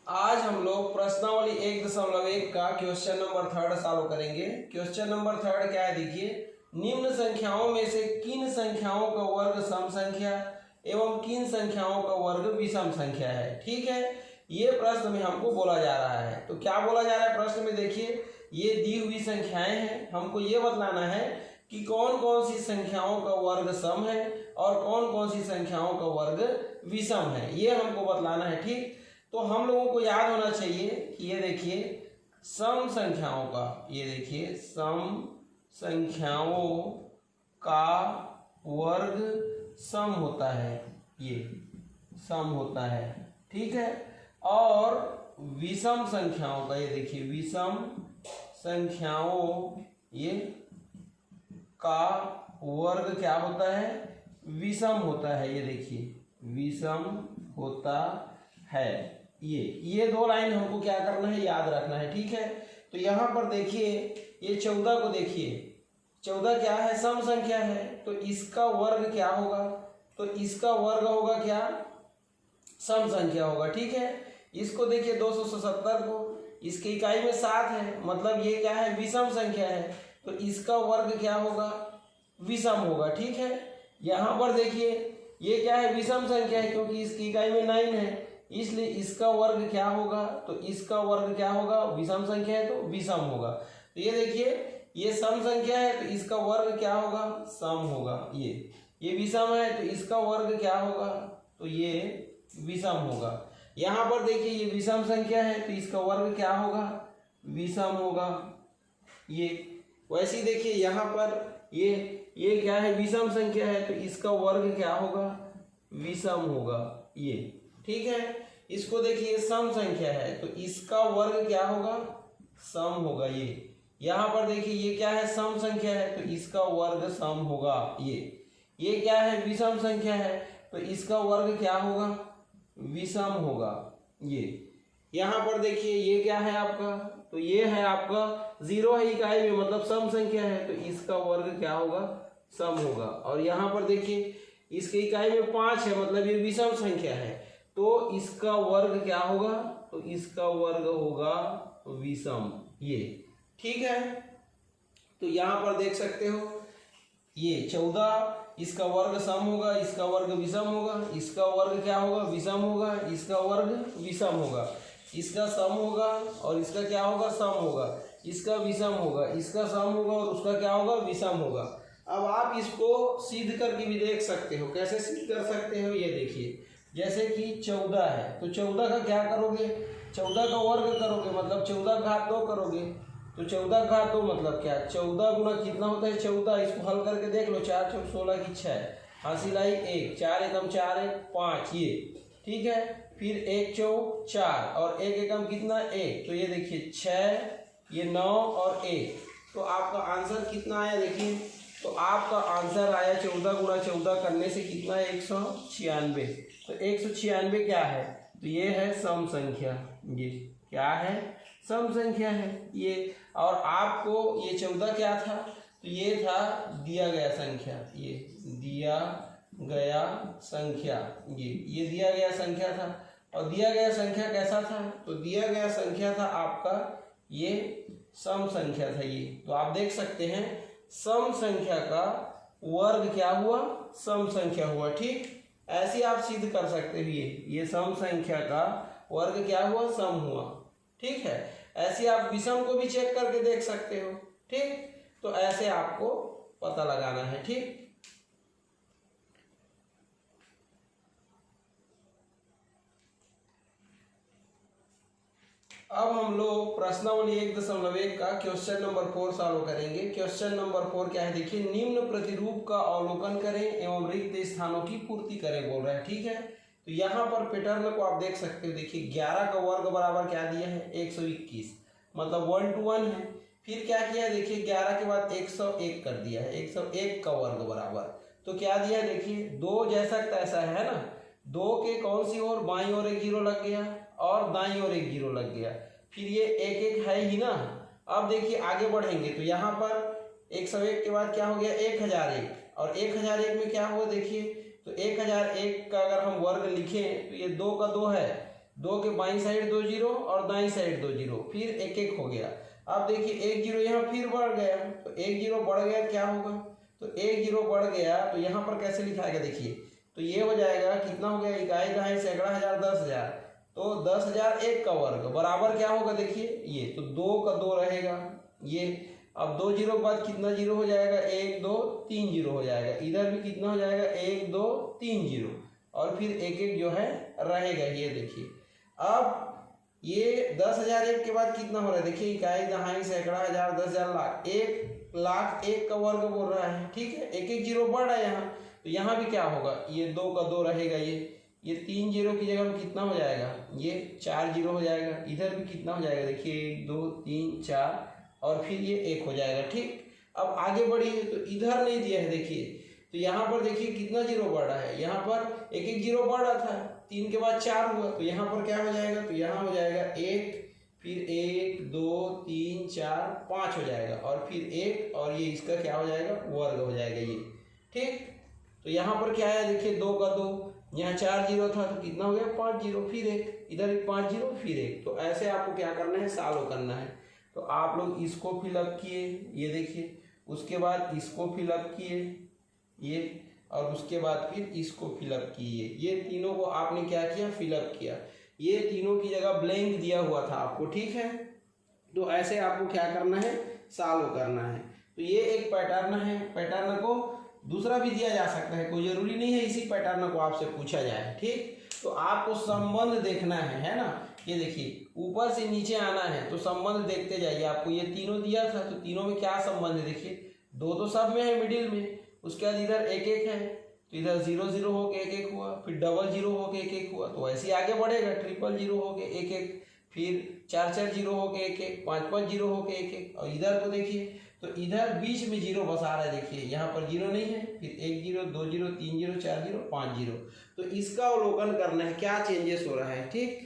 आज हम लोग प्रश्नावली 1.1 का क्वेश्चन नंबर 3 सॉल्व करेंगे। क्वेश्चन नंबर 3 क्या है देखिए, निम्न संख्याओं में से किन संख्याओं का वर्ग सम संख्या एवं किन संख्याओं का वर्ग विषम संख्या है। ठीक है, ये प्रश्न में हमको बोला जा रहा है। तो क्या बोला जा रहा है प्रश्न में देखिए, ये दी हुई संख्याएं हैं, हमको ये बतलाना है कि कौन कौन सी संख्याओं का वर्ग सम है और कौन कौन सी संख्याओं का वर्ग विषम है, ये हमको बतलाना है। ठीक, तो हम लोगों को याद होना चाहिए कि ये देखिए सम संख्याओं का, ये देखिए सम संख्याओं का वर्ग सम होता है, ये सम होता है। ठीक है, और विषम संख्याओं का, ये देखिए विषम संख्याओं ये का वर्ग क्या होता है, विषम होता है। ये देखिए विषम होता है। ये दो लाइन हमको क्या करना है, याद रखना है। ठीक है, तो यहाँ पर देखिए ये 14 को देखिए, 14 क्या है, सम संख्या है, तो इसका वर्ग क्या होगा, तो इसका वर्ग होगा क्या, सम संख्या होगा। ठीक है, इसको देखिए 277 को, इसकी इकाई में 7 है, मतलब ये क्या है, विषम संख्या है, तो इसका वर्ग क्या होगा, विषम होगा। ठीक है, यहाँ पर देखिए ये क्या है, विषम संख्या है, क्योंकि इसकी इकाई में 9 है, इसलिए इसका वर्ग क्या होगा, तो इसका वर्ग क्या होगा, विषम संख्या है तो विषम होगा। तो ये देखिए ये सम संख्या है, तो इसका वर्ग क्या होगा, सम होगा। ये विषम है, तो इसका वर्ग क्या होगा, तो ये विषम होगा। यहाँ पर देखिए ये विषम संख्या है, तो इसका वर्ग क्या होगा, विषम होगा। ये वैसे ही देखिए यहाँ पर ये क्या है, विषम संख्या है, तो इसका वर्ग क्या होगा, विषम होगा। ये ठीक है, इसको देखिए सम संख्या है, तो इसका वर्ग क्या होगा, सम होगा। ये यहाँ पर देखिए ये क्या है, सम संख्या है, तो इसका वर्ग सम होगा। ये क्या है, विषम संख्या है, तो इसका वर्ग क्या होगा, विषम होगा। ये यहाँ पर देखिए ये क्या है आपका, तो ये है आपका 0 है इकाई में, मतलब सम संख्या है, तो इसका वर्ग क्या होगा, सम होगा। और यहाँ पर देखिए इसकी इकाई में 5 है, मतलब ये विषम संख्या है, तो इसका वर्ग क्या होगा, तो इसका वर्ग होगा विषम। ये ठीक है, तो यहाँ पर देख सकते हो ये 14, इसका वर्ग सम होगा, इसका वर्ग विषम होगा, इसका वर्ग क्या होगा, विषम होगा, इसका वर्ग विषम होगा, इसका सम होगा और इसका क्या होगा, सम होगा, इसका विषम होगा, इसका सम होगा और उसका क्या होगा, विषम होगा। अब आप इसको सिद्ध करके भी देख सकते हो। कैसे सिद्ध कर सकते हो, ये देखिए, जैसे कि 14 है, तो 14 का क्या करोगे, 14 का वर्ग करोगे, मतलब 14 घात 2 करोगे, तो 14 घात 2 मतलब क्या, 14 गुना कितना होता है, 14। इसको हल करके देख लो, 4 चौक 16 की 6, हासिल आई 1, 4 एकम 4 1 5, ये ठीक है। फिर 1 चौक 4 और 1 एकम कितना 1, तो ये देखिए 6, ये 9 और 1, तो आपका आंसर कितना आया देखिए, तो आपका आंसर आया 14 गुना 14 करने से कितना है, 196। तो 196 क्या है, तो ये है सम संख्या। ये क्या है, सम संख्या है ये। और आपको ये 14 क्या था, तो ये था दिया गया संख्या, ये दिया गया संख्या, ये दिया गया संख्या था। और दिया गया संख्या कैसा था, तो दिया गया संख्या था आपका ये सम संख्या था। ये तो आप देख सकते हैं सम संख्या का वर्ग क्या हुआ, सम संख्या हुआ। ठीक, ऐसे आप सिद्ध कर सकते हो, ये सम संख्या का वर्ग क्या हुआ, सम हुआ। ठीक है, ऐसे आप विषम को भी चेक करके देख सकते हो। ठीक, तो ऐसे आपको पता लगाना है। ठीक, अब हम लोग प्रश्नावली 1.1 का क्वेश्चन नंबर 4 सॉल्व करेंगे। क्वेश्चन नंबर 4 क्या है देखिए, निम्न प्रतिरूप का अवलोकन करें एवं रिक्त स्थानों की पूर्ति करें बोल रहा है। ठीक है, तो यहाँ पर पैटर्न को आप देख सकते हो। देखिए 11 का वर्ग बराबर क्या दिया है, 121, मतलब 1 to 1 है। फिर क्या किया है देखिए, 11 के बाद 101 कर दिया है, 101 का वर्ग बराबर, तो क्या दिया है देखिए, 2 जैसा तैसा है ना, 2 के कौन सी ओर, बाईं ओर 1 जीरो लग गया और दाईं ओर 1 जीरो लग गया। फिर ये 1 1 है ही ना। अब देखिए आगे बढ़ेंगे, तो यहाँ पर 101 के बाद क्या हो गया, 1001, और 1001 में क्या हुआ देखिए, तो 1001 का अगर हम वर्ग लिखें तो ये 2 का 2 है, 2 के बाईं साइड 2 जीरो और दाईं साइड 2 जीरो, फिर एक एक हो गया। अब देखिए 1 जीरो यहाँ फिर बढ़ गया, तो 1 जीरो बढ़ गया क्या होगा, तो 1 जीरो बढ़ गया तो यहाँ पर कैसे लिखाएगा देखिए, तो ये हो जाएगा कितना हो गया, इकाई दहाई सैकड़ा हजार 10,000, तो 10,000 1 का वर्ग बराबर क्या होगा देखिए ये, तो 2 का 2 रहेगा ये। अब 2 जीरो के बाद कितना जीरो हो जाएगा, 1 2 3 जीरो हो जाएगा, इधर भी कितना हो जाएगा 1 2 3 जीरो, और फिर एक एक जो है रहेगा ये देखिए। अब ये 10,000 1 के बाद कितना हो रहा है देखिए, इकाई दहाई सैकड़ा हजार 10,000 लाख, 1 लाख 1 का वर्ग बोल रहा है, ठीक है। एक एक जीरो बढ़ रहा है यहाँ, तो यहाँ भी क्या होगा, ये 2 का 2 रहेगा ये 3 जीरो की जगह में कितना हो जाएगा, ये 4 जीरो हो जाएगा, इधर भी कितना हो जाएगा देखिए 1 2 3 4 और फिर ये 1 हो जाएगा, ठीक। अब आगे बढ़िए, तो इधर नहीं दिया है देखिए, तो यहाँ पर देखिए कितना जीरो बढ़ रहा है, यहाँ पर एक एक जीरो बढ़ रहा था, 3 के बाद 4 हुआ, तो यहाँ पर क्या हो जाएगा, तो यहाँ हो जाएगा 1 फिर 1 2 3 4 5 हो जाएगा, और फिर 1 और ये इसका क्या हो जाएगा वर्ग हो जाएगा ये, ठीक। तो यहाँ पर क्या है देखिए 2 का 2, यहाँ 4 जीरो था तो कितना हो गया 5 जीरो, फिर 1 इधर 5 जीरो फिर 1, तो ऐसे आपको क्या करना है सॉल्व करना है। तो आप लोग इसको फिलअप किए ये देखिए, उसके बाद इसको फिलअप किए ये, और उसके बाद फिर इसको फिलअप किए, ये तीनों को आपने क्या किया फिलअप किया, ये तीनों की जगह ब्लैंक दिया हुआ था आपको, ठीक है। तो ऐसे आपको क्या करना है सॉल्व करना है। तो ये एक पैटर्न है, पैटर्न को दूसरा भी दिया जा सकता है, कोई जरूरी नहीं है इसी पैटर्न को आपसे पूछा जाए, ठीक। तो आपको संबंध देखना है ना, ये देखिए ऊपर से नीचे आना है तो संबंध देखते जाइए। आपको ये तीनों दिया था तो तीनों में क्या संबंध है देखिए, 2 तो सब में है मिडिल में, उसके बाद इधर 1 1 है, तो इधर 0 0 होके 1 1 हुआ, फिर डबल 0 होके 1 1 हुआ, तो ऐसे आगे बढ़ेगा, ट्रिपल 0 होके 1 1, फिर 4 4 0 होके 1 1, 5 5 0 होके 1 1, और इधर तो देखिए, तो इधर बीच में 0 बसा रहा है देखिए, यहाँ पर 0 नहीं है, फिर 1 0 2 0 3 0 4 0 5 0, तो इसका अवलोकन करना है क्या चेंजेस हो रहा है, ठीक।